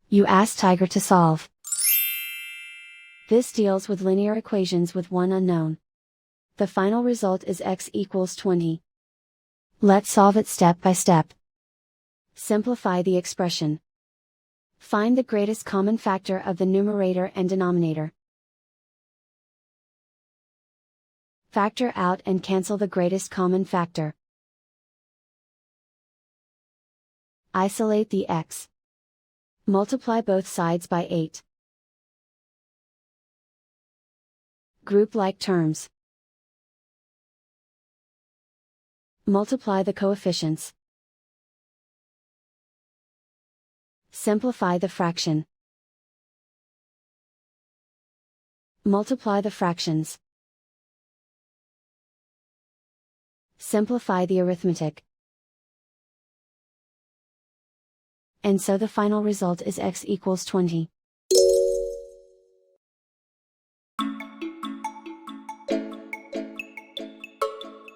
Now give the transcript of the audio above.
You ask Tiger to solve. This deals with linear equations with one unknown. The final result is x equals 20. Let's solve it step by step. Simplify the expression. Find the greatest common factor of the numerator and denominator. Factor out and cancel the greatest common factor. Isolate the x. Multiply both sides by 8. Group like terms. Multiply the coefficients. Simplify the fraction. Multiply the fractions. Simplify the arithmetic. And so the final result is x equals 20.